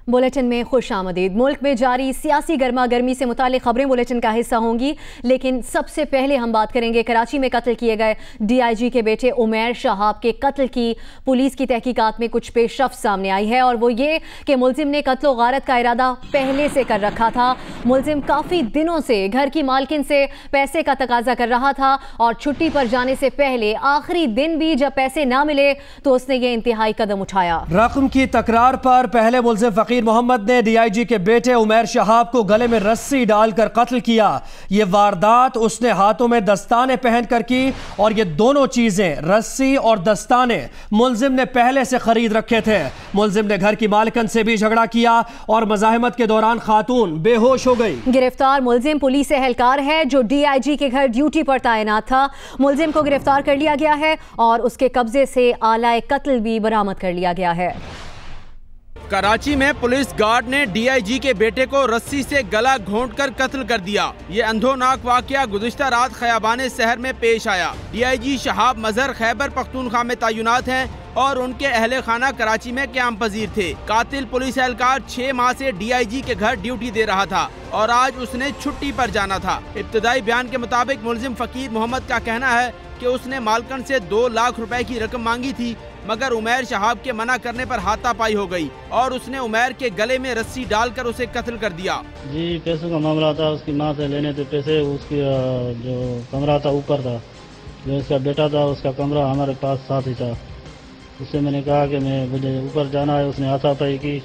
Bulletin में खुश आमदीद। मुल्क में जारी सियासी गर्मा गर्मी से मुतालिक खबरें बुलेटिन का हिस्सा होंगी, लेकिन सबसे पहले हम बात करेंगे कराची में कत्ल किए गए DIG के बेटे उमैर शहाब के कत्ल की। पुलिस की तहकीकात में कुछ पेशरफ्त सामने आई है और वो ये कि मुलजिम ने कत्ल गारत का इरादा पहले से कर रखा था। मुलजिम काफ़ी दिनों से घर की मालकिन से पैसे का तकाजा कर रहा था और छुट्टी पर जाने से पहले आखिरी दिन भी जब पैसे ना मिले तो उसने ये इंतहाई कदम उठाया। रकम की तकरार पर पहले मुलजिम फकीर मोहम्मद ने DIG के बेटे उमैर शहाब को गले में रस्सी डालकर कत्ल किया। ये वारदात उसने हाथों में दस्ताने पहनकर की और ये दोनों चीजें, रस्सी और दस्ताने, मुलजिम ने पहले से खरीद रखे थे। मुलजिम ने घर की मालिकन से भी झगड़ा किया और मज़ाहमत के दौरान खातून बेहोश हो गई। गिरफ्तार मुलजिम पुलिस एहलकार है जो DIG के घर ड्यूटी पर तैनात था। मुलजिम को गिरफ्तार कर लिया गया है और उसके कब्जे से आलाए कत्ल भी बरामद कर लिया गया है। कराची में पुलिस गार्ड ने DIG के बेटे को रस्सी से गला घोंटकर कत्ल कर दिया। ये अंधोनाक वाकया गुज़िश्ता रात खयाबान शहर में पेश आया। DIG शहाब मजहर खैबर पख्तूनख्वा में तैनात हैं और उनके अहले खाना कराची में क़याम पजीर थे। कातिल पुलिस एहलकार 6 माह से DIG के घर ड्यूटी दे रहा था और आज उसने छुट्टी पर जाना था। इब्तदाई बयान के मुताबिक मुलजिम फकीर मोहम्मद का कहना है कि उसने मालकन से 2 लाख रुपए की रकम मांगी थी, मगर उमैर शहाब के मना करने पर हाथापाई हो गई और उसने उमैर के गले में रस्सी डालकर उसे कत्ल कर दिया। जी, पैसों का मामला था, उसकी माँ से लेने थे पैसे। उसकी जो कमरा था ऊपर था, जो उसका बेटा था उसका कमरा हमारे पास साथ ही था। उससे मैंने कहा कि मुझे ऊपर जाना है, उसने हाथापाई की,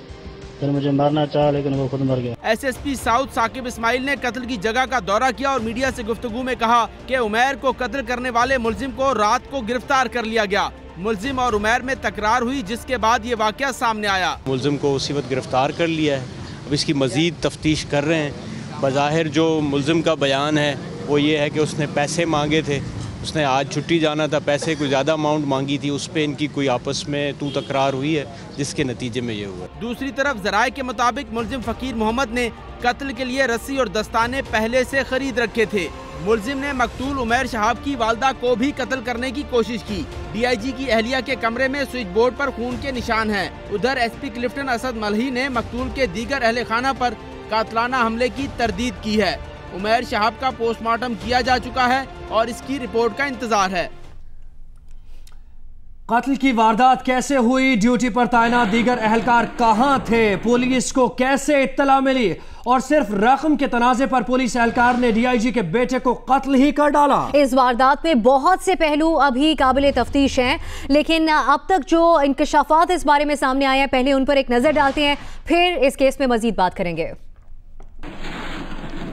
फिर मुझे मारना चाहा लेकिन वो खुद मर गया। SSP साउथ साकिब इस्माइल ने कत्ल की जगह का दौरा किया और मीडिया से गुफ्तगू में कहा कि उमैर को कत्ल करने वाले मुलजिम को रात को गिरफ्तार कर लिया गया। मुलजिम और उमैर में तकरार हुई, जिसके बाद ये वाकया सामने आया। मुलजिम को उसी वक्त गिरफ्तार कर लिया है, अब इसकी मजीद तफ्तीश कर रहे हैं। बज़ाहिर जो मुलजिम का बयान है वो ये है कि उसने पैसे मांगे थे, उसने आज छुट्टी जाना था, पैसे कोई ज़्यादा अमाउंट मांगी थी, उस पर इनकी कोई आपस में तू तकरार हुई है, जिसके नतीजे में ये हुआ। दूसरी तरफ ज़राए के मुताबिक मुलजिम फकीर मोहम्मद ने कत्ल के लिए रस्सी और दस्ताने पहले से खरीद रखे थे। मुलजिम ने मकतूल उमैर शहाब की वालदा को भी कत्ल करने की कोशिश की। DIG की अहलिया के कमरे में स्विच बोर्ड पर खून के निशान हैं। उधर SP क्लिफ्टन असद मलही ने मकतूल के दीगर अहले खाना पर कातलाना हमले की तरदीद की है। उमैर शहाब का पोस्टमार्टम किया जा चुका है और इसकी रिपोर्ट का इंतजार है। कत्ल की वारदात कैसे हुई, ड्यूटी पर तैनात दीगर एहलकार कहां थे, पुलिस को कैसे इत्तला मिली और सिर्फ रकम के तनाजे पर पुलिस एहलकार ने DIG के बेटे को कत्ल ही कर डाला। इस वारदात में बहुत से पहलू अभी काबिल तफ्तीश हैं, लेकिन अब तक जो इंकशाफात इस बारे में सामने आए हैं पहले उन पर एक नजर डालते हैं, फिर इस केस में मजीद बात करेंगे।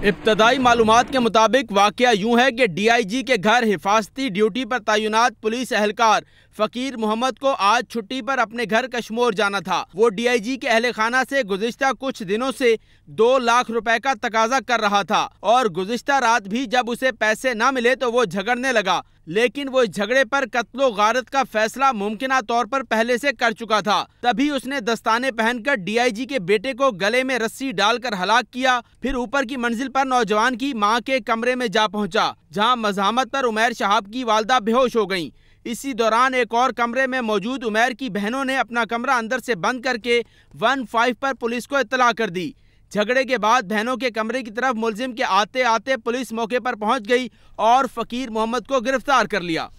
इब्तदाई मालूमात के मुताबिक वाकया यूं है कि DIG के घर हिफाजती ड्यूटी पर तैनात पुलिस एहलकार फकीर मोहम्मद को आज छुट्टी पर अपने घर कश्मीर जाना था। वो DIG के अहले खाना से गुज़िश्ता कुछ दिनों से 2 लाख रुपए का तकाजा कर रहा था और गुज़िश्ता रात भी जब उसे पैसे न मिले तो वो झगड़ने लगा, लेकिन वो इस झगड़े पर कत्लो गारत का फैसला मुमकिना तौर पर पहले से कर चुका था। तभी उसने दस्ताने पहनकर DIG के बेटे को गले में रस्सी डालकर हलाक किया, फिर ऊपर की मंजिल पर नौजवान की मां के कमरे में जा पहुंचा, जहां मज़ाहमत पर उमैर शहाब की वालदा बेहोश हो गईं। इसी दौरान एक और कमरे में मौजूद उमैर की बहनों ने अपना कमरा अंदर से बंद करके 15 पर पुलिस को इत्तला कर दी। झगड़े के बाद बहनों के कमरे की तरफ मुलजिम के आते आते पुलिस मौके पर पहुंच गई और फकीर मोहम्मद को गिरफ्तार कर लिया।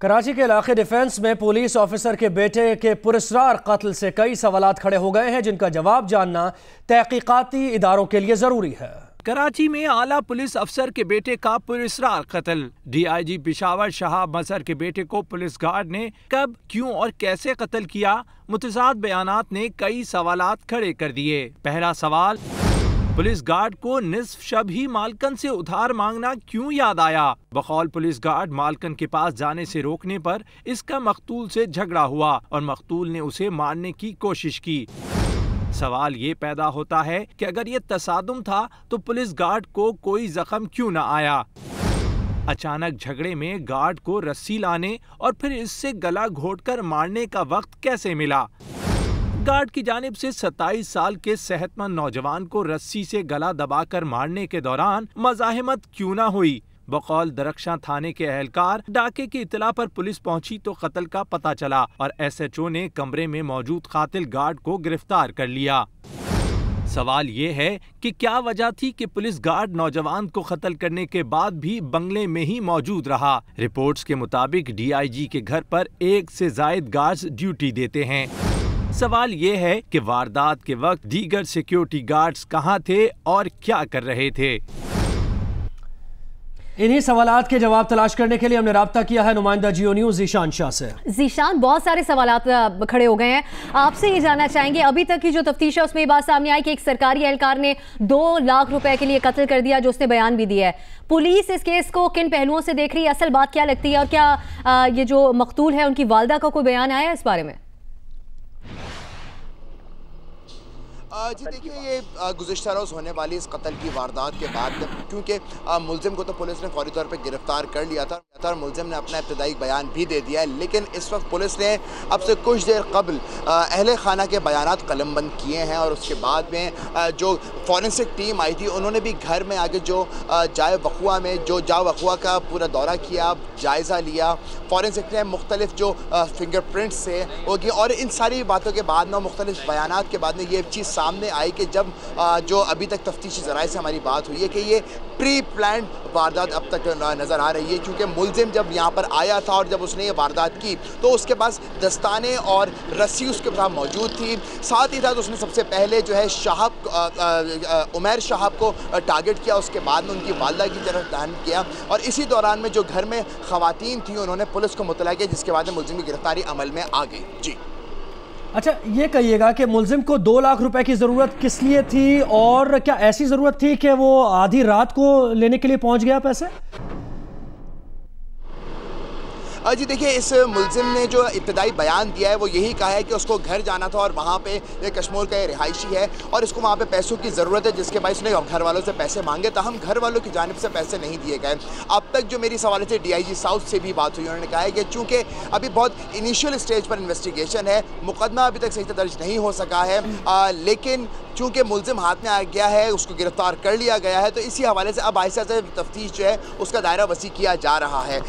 कराची के इलाके डिफेंस में पुलिस ऑफिसर के बेटे के पुरस्रार कत्ल से कई सवालात खड़े हो गए हैं, जिनका जवाब जानना तहकीकाती इदारों के लिए जरूरी है। कराची में आला पुलिस अफसर के बेटे का पुरस्रार कत्ल। DIG पेशावर शहाब मजहर के बेटे को पुलिस गार्ड ने कब, क्यों और कैसे कत्ल किया, मुतज़ाद बयानात ने कई सवालात खड़े कर दिए। पहला सवाल, पुलिस गार्ड को निस्फ शब ही मालकन से उधार मांगना क्यों याद आया? बकौल पुलिस गार्ड मालकन के पास जाने से रोकने पर इसका मकतूल से झगड़ा हुआ और मकतूल ने उसे मारने की कोशिश की। सवाल ये पैदा होता है कि अगर ये तसादुम था तो पुलिस गार्ड को कोई जख्म क्यों न आया? अचानक झगड़े में गार्ड को रस्सी लाने और फिर इससे गला घोंटकर मारने का वक्त कैसे मिला? गार्ड की जानिब से 27 साल के सेहतमंद नौजवान को रस्सी से गला दबाकर मारने के दौरान मज़ाहमत क्यों न हुई? बकौल दरख्शां थाने के अहलकार, डाके की इतला पर पुलिस पहुंची तो कत्ल का पता चला और SHO ने कमरे में मौजूद कातिल गार्ड को गिरफ्तार कर लिया। सवाल ये है कि क्या वजह थी कि पुलिस गार्ड नौजवान को कत्ल करने के बाद भी बंगले में ही मौजूद रहा। रिपोर्ट्स के मुताबिक DIG के घर पर 1 से ज्यादा गार्ड्स ड्यूटी देते हैं। सवाल ये है कि वारदात के वक्त दीगर सिक्योरिटी गार्ड्स कहां थे और क्या कर रहे थे। इन्हीं सवालात के जवाब तलाश करने के लिए हमने राब्ता किया है नुमाइंदा जियो न्यूज़ ज़ीशान शाह से। ज़ीशान, बहुत सारे सवालात खड़े हो गए हैं, आपसे ये जानना चाहेंगे अभी तक की जो तफ्तीश है उसमें ये बात सामने आई कि एक सरकारी एहलकार ने 2 लाख रुपए के लिए कत्ल कर दिया, जो उसने बयान भी दिया है। पुलिस इस केस को किन पहलुओं से देख रही है, असल बात क्या लगती है, और क्या ये जो मकतूल है उनकी वालदा का कोई बयान आया इस बारे में? जी देखिए, ये गुज़िश्ता रोज़ होने वाली इस कत्ल की वारदात के बाद, क्योंकि मुलजिम को तो पुलिस ने फौरी तौर पे गिरफ्तार कर लिया था और मुलजिम ने अपना इब्तदाई बयान भी दे दिया है, लेकिन इस वक्त पुलिस ने अब से कुछ देर कबल अहले खाना के बयानात कलमबंद किए हैं और उसके बाद में जो फॉरेंसिक टीम आई थी उन्होंने भी घर में आगे जो जाए वक़ुआ का पूरा दौरा किया, जायज़ा लिया। फॉरेंसिक ने मुख्तलिफ जो फिंगरप्रिंट्स से होगी और इन सारी बातों के बाद में, मुख्तलिफ बयानात के बाद में ये चीज़ सामने आई कि जब जो अभी तक तफ्तीशी ज़राए से हमारी बात हुई है कि ये प्री प्लान्ड वारदात अब तक नज़र आ रही है, क्योंकि मुलजिम जब यहाँ पर आया था और जब उसने ये वारदात की तो उसके पास दस्ताने और रस्सी उसके पास मौजूद थी। साथ ही साथ उसने सबसे पहले जो है उमैर शहाब को टारगेट किया, उसके बाद में उनकी वालदा की तरफ ध्यान किया और इसी दौरान में जो घर में ख़वातीन थी उन्होंने पुलिस को मुतला किया, जिसके बाद में मुलजिम की गिरफ्तारी अमल में आ गई। जी अच्छा, ये कहिएगा कि मुलजिम को 2 लाख रुपए की ज़रूरत किस लिए थी और क्या ऐसी ज़रूरत थी कि वो आधी रात को लेने के लिए पहुंच गया पैसे? जी देखिए, इस मुलजिम ने जो इब्तदाई बयान दिया है वो यही कहा है कि उसको घर जाना था और वहाँ पे ये कश्मीर का रिहायशी है और इसको वहाँ पे पैसों की ज़रूरत है, जिसके बाद उसने घर वालों से पैसे मांगे। हम घर वालों की जानिब से पैसे नहीं दिए गए। अब तक जो मेरी सवाल से DIG साउथ से भी बात हुई, उन्होंने कहा है कि चूँकि अभी बहुत इनिशियल स्टेज पर इन्वेस्टिगेशन है, मुकदमा अभी तक सही से दर्ज नहीं हो सका है, लेकिन चूँकि मुलजिम हाथ में आ गया है, उसको गिरफ्तार कर लिया गया है, तो इसी हवाले से अब आहिस्ता आहिस्ता तफ्तीश जो है उसका दायरा वसी किया जा रहा है।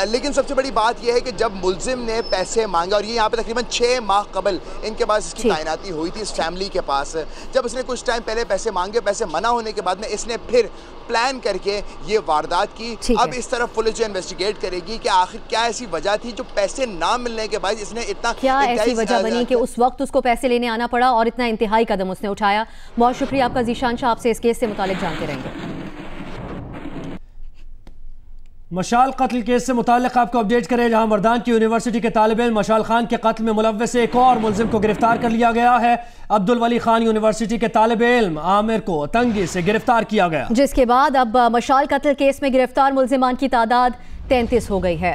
लेकिन सबसे बड़ी बात यह है कि जब मुलजिम ने पैसे मांगे और ये यहाँ पे तकरीबन 6 माह कबल इनके पास इसकी तैनाती हुई थी इस फैमिली के पास, जब इसने कुछ टाइम पहले पैसे मांगे, पैसे मना होने के बाद में इसने फिर प्लान करके ये वारदात की। अब इस तरफ पुलिस जो इन्वेस्टिगेट करेगी कि आखिर क्या ऐसी वजह थी जो पैसे ना मिलने के बाद इसने इतना, क्या ऐसी वजह बनी कि उस वक्त उसको पैसे लेने आना पड़ा और इतना इंतहाई कदम उसने उठाया। बहुत शुक्रिया आपका ज़ीशान शाह, आपसे इस केस से मुतालिक जानते रहेंगे। मशाल कत्ल केस से मुताल्लिक आपको अपडेट करें, जहां मर्दान की यूनिवर्सिटी के तालिब इल्म मशाल खान के कत्ल में मुलव्वस एक और मुलजिम को गिरफ्तार कर लिया गया है। अब्दुल वली खान यूनिवर्सिटी के तालिब इल्म आमिर को तंगी से गिरफ्तार किया गया, जिसके बाद अब मशाल कत्ल केस में गिरफ्तार मुलजिमान की तादाद 33 हो गई है।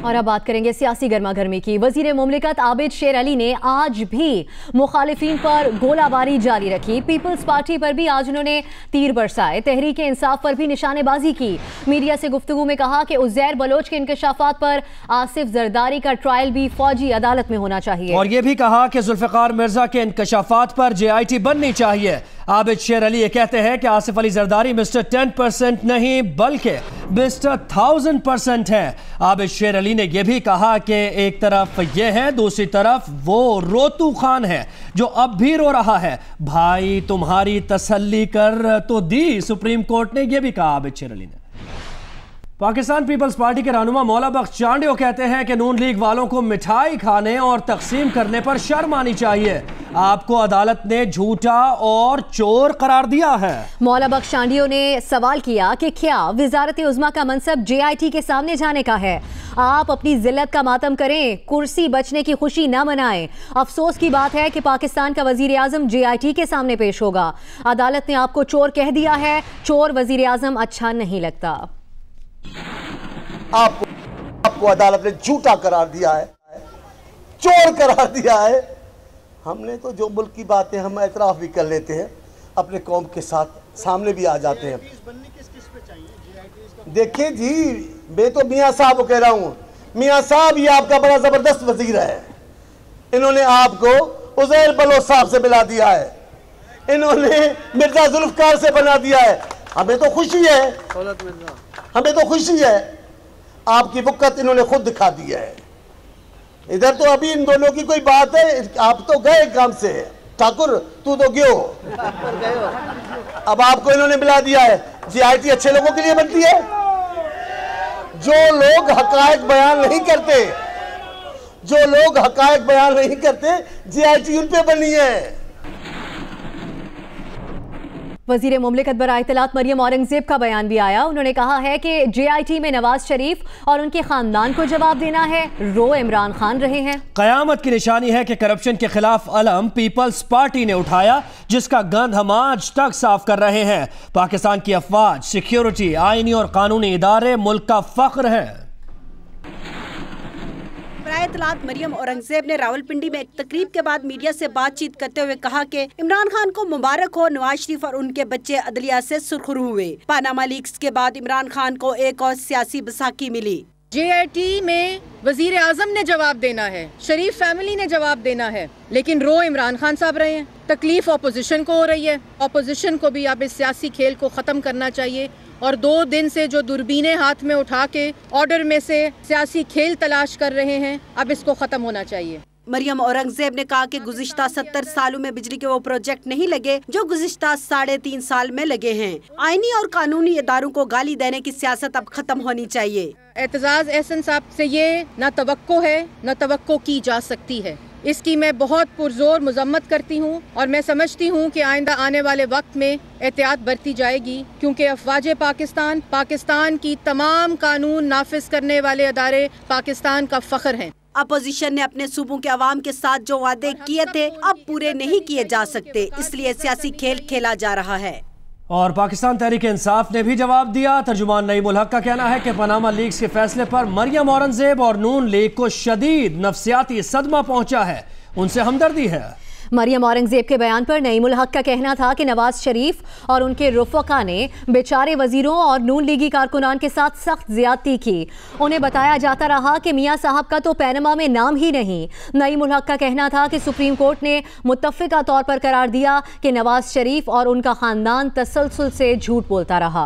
और अब बात करेंगे सियासी गर्मागर्मी की। वजीर मुमलिकत आबिद शेर अली ने आज भी मुखालिफिन पर गोलाबारी जारी रखी। पीपल्स पार्टी पर भी आज उन्होंने तीर बरसाए। तहरीक इंसाफ पर भी निशानेबाजी की। मीडिया से गुफ्तगू में कहा कि उज़ैर बलोच के इंकशाफात पर आसिफ जरदारी का ट्रायल भी फौजी अदालत में होना चाहिए। और यह भी कहा कि जुल्फ़िकार मिर्जा के इंकशाफात पर JIT बननी चाहिए। आबिद शेर अली ये कहते हैं कि आसिफ अली जरदारी मिस्टर 10% नहीं बल्कि मिस्टर 1000% है। आबिद शेर अली ने यह भी कहा कि एक तरफ ये है, दूसरी तरफ वो रोतू खान है जो अब भी रो रहा है। भाई तुम्हारी तसल्ली कर तो दी, सुप्रीम कोर्ट ने यह भी कहा आबिद शेर अली ने। पाकिस्तान पीपल्स पार्टी के रहनुमा मौला बख्श चांडियो कहते हैं कि नून लीग वालों को मिठाई खाने और तकसीम करने पर शर्म आनी चाहिए। आपको अदालत ने झूठा और चोर करार दिया है। मौला बख्श चांडियो ने सवाल किया कि क्या वजारत उज़्मा का मनसब JIT के सामने जाने का है? आप अपनी जिल्लत का मातम करें, कुर्सी बचने की खुशी न मनाएं। अफसोस की बात है कि पाकिस्तान का वजीर आजम JIT के सामने पेश होगा। अदालत ने आपको चोर कह दिया है। चोर वजीर आजम अच्छा नहीं लगता। आपको अदालत ने झूठा करार दिया है, चोर करार दिया है। हमने तो जो मुल्क की बातें हम एतराफ़ भी कर लेते हैं, अपने कौम के साथ सामने भी आ जाते हैं। देखिए जी, मैं तो मियाँ साहब को कह रहा हूँ, मियाँ साहब ये आपका बड़ा ज़बरदस्त वजीर है। इन्होंने आपको उज़ैर बलोच साहब से मिला दिया है। इन्होंने मिर्जा जुल्फकार से बना दिया है। हमें तो खुशी है, हमें तो खुशी है, आपकी बुक्कत इन्होंने खुद दिखा दिया है। इधर तो अभी इन दोनों की कोई बात है, आप तो गए काम से, ठाकुर तू तो गयो, अब आपको इन्होंने मिला दिया है। जीआईटी अच्छे लोगों के लिए बनती है, जो लोग हकायक बयान नहीं करते, जो लोग हकायक बयान नहीं करते, जीआईटी उन पे बनी है। वजीर मुमलिकत बराए इत्तलात मरियम औरंगजेब का बयान भी आया। उन्होंने कहा है कि जेआईटी में नवाज शरीफ और उनके खानदान को जवाब देना है, रो इमरान खान रहे हैं। कयामत की निशानी है कि करप्शन के खिलाफ अलम पीपल्स पार्टी ने उठाया, जिसका गंध हम आज तक साफ कर रहे हैं। पाकिस्तान की अफवाज, सिक्योरिटी, आईनी और कानूनी इदारे मुल्क का फख्र हैं। बराए इत्तलात मरियम औरंगजेब ने रावलपिंडी में एक तकरीब के बाद मीडिया से बातचीत करते हुए कहा कि इमरान खान को मुबारक हो, नवाज शरीफ और उनके बच्चे अदलिया से सुरखरू हुए। पानामा लीक्स के बाद इमरान खान को एक और सियासी बैसाखी मिली। जेआईटी में वजीर आजम ने जवाब देना है, शरीफ फैमिली ने जवाब देना है, लेकिन रो इमरान खान साहब रहे हैं। तकलीफ अपोजिशन को हो रही है। अपोजिशन को भी अब इस सियासी खेल को खत्म करना चाहिए और 2 दिन से जो दूरबीनें हाथ में उठा के ऑर्डर में से सियासी खेल तलाश कर रहे हैं, अब इसको खत्म होना चाहिए। मरियम औरंगजेब ने कहा कि गुज़िश्ता 70 सालों में बिजली के वो प्रोजेक्ट नहीं लगे जो गुज़िश्ता 3.5 साल में लगे हैं। आईनी और कानूनी इदारों को गाली देने की सियासत अब खत्म होनी चाहिए। एतजाज एहसन साहब से ये न तवक्को है न तवक्को की जा सकती है। इसकी मैं बहुत पुरजोर मजम्मत करती हूँ और मैं समझती हूँ कि आइंदा आने वाले वक्त में एहतियात बरती जाएगी, क्योंकि अफवाज पाकिस्तान, पाकिस्तान की तमाम कानून नाफिज करने वाले अदारे पाकिस्तान का फख्र हैं। अपोजिशन ने अपने सूबों के अवाम के साथ जो वादे किए थे अब पूरे नहीं किए जा सकते, इसलिए सियासी खेल खेला जा रहा है। और पाकिस्तान तहरीक इंसाफ ने भी जवाब दिया। तर्जुमान नईम उल हक का कहना है कि पनामा लीक्स के फैसले पर मरियम औरंगजेब और नून लीग को शदीद नफ्सियाती सदमा पहुंचा है, उनसे हमदर्दी है। मरियम औरंगजेब के बयान पर नईम उल हक का कहना था कि नवाज शरीफ और उनके रुफ़क़ा ने बेचारे वजीरों और नून लीगी कारकुनान के साथ सख्त ज़्यादती की। उन्हें बताया जाता रहा कि मियाँ साहब का तो पैनमा में नाम ही नहीं। नईम उल हक का कहना था कि सुप्रीम कोर्ट ने मुत्तफ़िका तौर पर करार दिया कि नवाज शरीफ और उनका ख़ानदान तसलसल से झूठ बोलता रहा।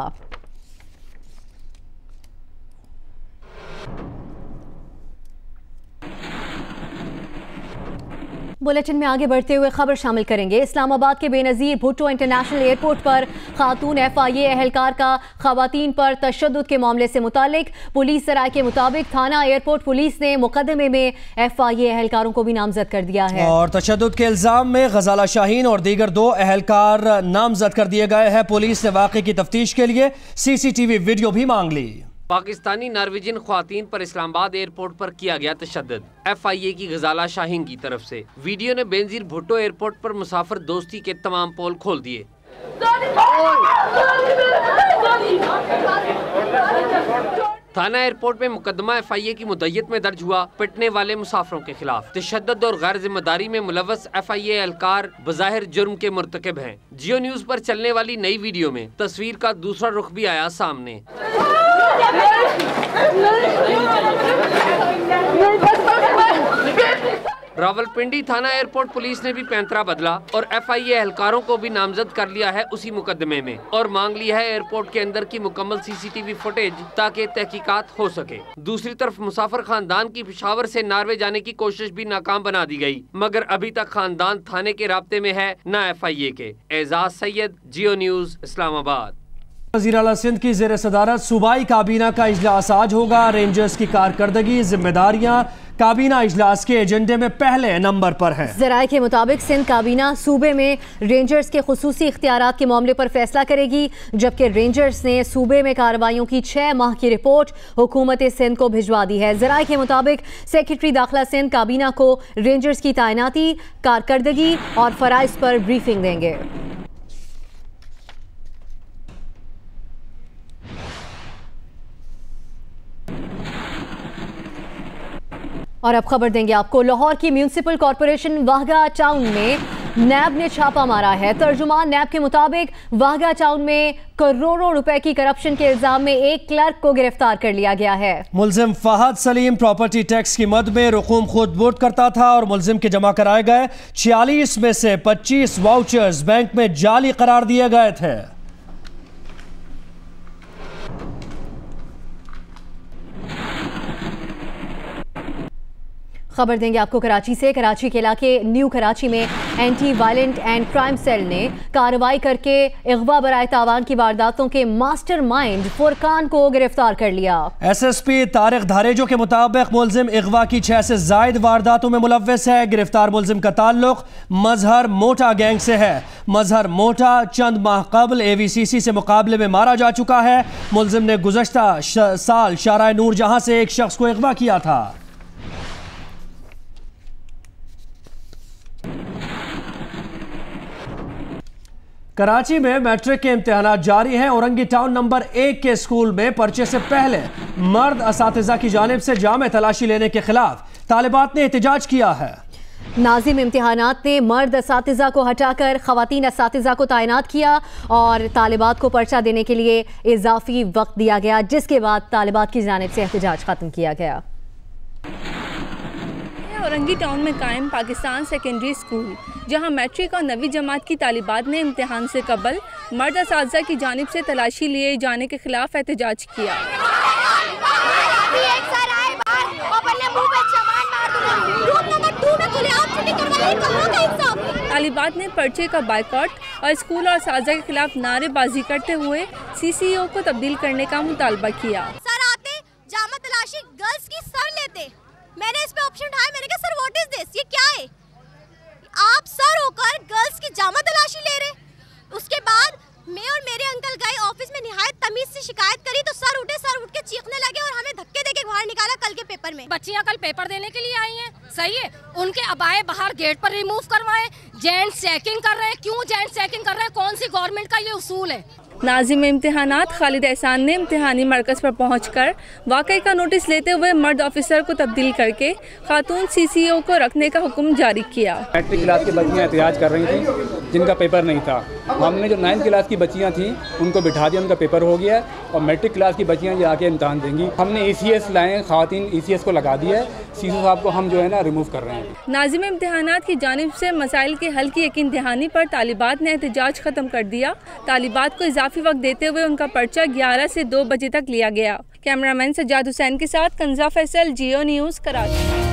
बुलेटिन में आगे बढ़ते हुए खबर शामिल करेंगे। इस्लामाबाद के बेनज़ीर भुट्टो इंटरनेशनल एयरपोर्ट पर खातून FIA एहलकार का खवातीन पर तशद्दुद के मामले से मुतालिक पुलिस सराय के मुताबिक थाना एयरपोर्ट पुलिस ने मुकदमे में FIA एहलकारों को भी नामजद कर दिया है और तशद्दुद के इल्जाम में गजाला शाहीन और दीगर 2 एहलकार नामजद कर दिए गए हैं। पुलिस ने वाक़े की तफ्तीश के लिए CCTV वीडियो भी मांग ली। पाकिस्तानी नार्वेजियन ख्वातीन पर इस्लामाबाद एयरपोर्ट पर किया गया तशद्दुद। FIA की गजाला शाहीन की तरफ से वीडियो ने बेनजीर भुट्टो एयरपोर्ट पर मुसाफिर दोस्ती के तमाम पोल खोल दिए। थाना एयरपोर्ट में मुकदमा FIA की मुद्दत में दर्ज हुआ। पिटने वाले मुसाफिरों के खिलाफ तशद्दुद और गैर जिम्मेदारी में मुलव्वस FIA एहलकार बज़ाहिर जुर्म के मुर्तकिब हैं। जियो न्यूज पर चलने वाली नई वीडियो में तस्वीर का दूसरा रुख भी आया सामने। रावलपिंडी थाना एयरपोर्ट पुलिस ने भी पैंतरा बदला और FIA एहलकारों को भी नामजद कर लिया है उसी मुकदमे में और मांग लिया है एयरपोर्ट के अंदर की मुकम्मल CCTV फुटेज ताकि तहकीकात हो सके। दूसरी तरफ मुसाफिर खानदान की पेशावर से नार्वे जाने की कोशिश भी नाकाम बना दी गई, मगर अभी तक खानदान थाने के राब्ते में है न FIA के। एजाज सैयद, जियो न्यूज, इस्लामाबाद। वज़ीर आला सिंध की ज़ेर सदारत सूबाई काबीना का इजलास आज होगा। रेंजर्स की कारकर्दगी, जिम्मेदारियां काबीना इजलास के एजेंडे में पहले नंबर पर है। ज़राए के मुताबिक सिंध काबीना सूबे में रेंजर्स के खुसूसी इख्तियारात के मामले पर फैसला करेगी, जबकि रेंजर्स ने सूबे में कार्रवाइयों की 6 माह की रिपोर्ट हुकूमत सिंध को भिजवा दी है। ज़राए के मुताबिक सेक्रेटरी दाखिला सिंध काबीना को रेंजर्स की तैनाती, कारकर्दगी और फ़राइज़ पर ब्रीफिंग देंगे। और अब खबर देंगे आपको, लाहौर की म्यूनिसिपल कॉरपोरेशन वाहगा टाउन में नैब ने छापा मारा है। तर्जुमान नैब के मुताबिक वाघा टाउन में करोड़ों रुपए की करप्शन के इल्जाम में एक क्लर्क को गिरफ्तार कर लिया गया है। मुल्जिम फहद सलीम प्रॉपर्टी टैक्स की मद में रकूम खुद वोट करता था और मुल्जिम के जमा कराए गए 46 में से 25 वाउचर्स बैंक में जाली करार दिए गए थे। खबर देंगे आपको कराची से। कराची के इलाके न्यू कराची में anti violent and crime cell ने कार्रवाई करके अगवा बराए तावान की वारदातों के मास्टरमाइंड फुरकान को गिरफ्तार कर लिया। एसएसपी तारिक धारेजो के मुताबिक मुल्जिम अगवा की 6 से जायद वारदातों में मुलव्वस है। गिरफ्तार मुल्जिम का ताल्लुक मजहर मोटा गैंग से है। मजहर मोटा चंद माह कबल AVCC से मुकाबले में मारा जा चुका है। मुल्जिम ने गुज़श्ता साल शारा नूर जहां से एक शख्स को अगवा किया था। कराची में मैट्रिक के इम्तिहानात जारी हैं। औरंगी टाउन नंबर 1 के स्कूल में पर्चे से पहले मर्द असातिज़ा की जानिब से जामे तलाशी लेने के खिलाफ तालिबात ने एहतजाज किया है। नाज़िम इम्तिहानात ने मर्द असातिज़ा को हटाकर ख़वातीन असातिज़ा को तैनात किया और तालिबात को पर्चा देने के लिए इजाफी वक्त दिया गया, जिसके बाद तालिबात की जानिब से एहतजाज ख़त्म किया गया। औरंगी टाउन में कायम पाकिस्तान सेकेंडरी स्कूल, जहां मैट्रिक और 9वीं जमात की तालिबात ने इम्तिहान से कबल मर्द असातिज़ा की जानिब से तलाशी लिए जाने के खिलाफ एहतजाज किया। तालिबात ने पर्चे का बाइकआउट और स्कूल और असातिज़ा के खिलाफ नारेबाजी करते हुए CCO को तब्दील करने का मुतालबा किया। सर आते जामा तलाशी गर्ल्स की सर लेते, मैंने इस पे ऑप्शन उठाया, मैंने कहा सर व्हाट इज दिस, ये क्या है? आप सर होकर गर्ल्स की जामा तलाशी ले रहे। उसके बाद मैं और मेरे अंकल गए ऑफिस में, निहायत तमीज से शिकायत करी तो सर उठ के चीखने लगे और हमें धक्के देके बाहर निकाला कल के पेपर में। बच्चियां कल पेपर देने के लिए आई हैं, सही है, उनके अबाए बाहर गेट पर रिमूव करवाएं। जेंट्स चेकिंग कर रहे हैं, क्यों जेंट्स चेकिंग कर रहे हैं? कौन सी गवर्नमेंट का ये उसूल है? नाज़िम इम्तिहानात खालिद एहसान ने इम्तिहानी मरकज़ पर पहुंचकर वाक़ई का नोटिस लेते हुए मर्द ऑफिसर को तब्दील करके खातून CCO को रखने का हुक्म जारी किया। मैट्रिक क्लास की बच्चियाँ एहतजाज कर रही थी जिनका पेपर नहीं था। हमने जो 9th क्लास की बच्चियाँ थी उनको बिठा दिया, उनका पेपर हो गया और मैट्रिक क्लास की बच्चियाँ ये आके इम्तहान देंगी। हमने ECS लाए, खातून ECS को लगा दिया है। CCO साहब को हम जो है ना रिमूव कर रहे हैं। नाज़िम इम्तिहानात की जानिब से मसाइल के हल की यकीन दहानी पर तालिबात ने एहतजाज ख़त्म कर दिया। तालिबात को इजाफी वक्त देते हुए उनका पर्चा 11 से 2 बजे तक लिया गया। कैमरामैन सज्जाद हुसैन के साथ कंजा फैसल, जियो न्यूज़, कराची।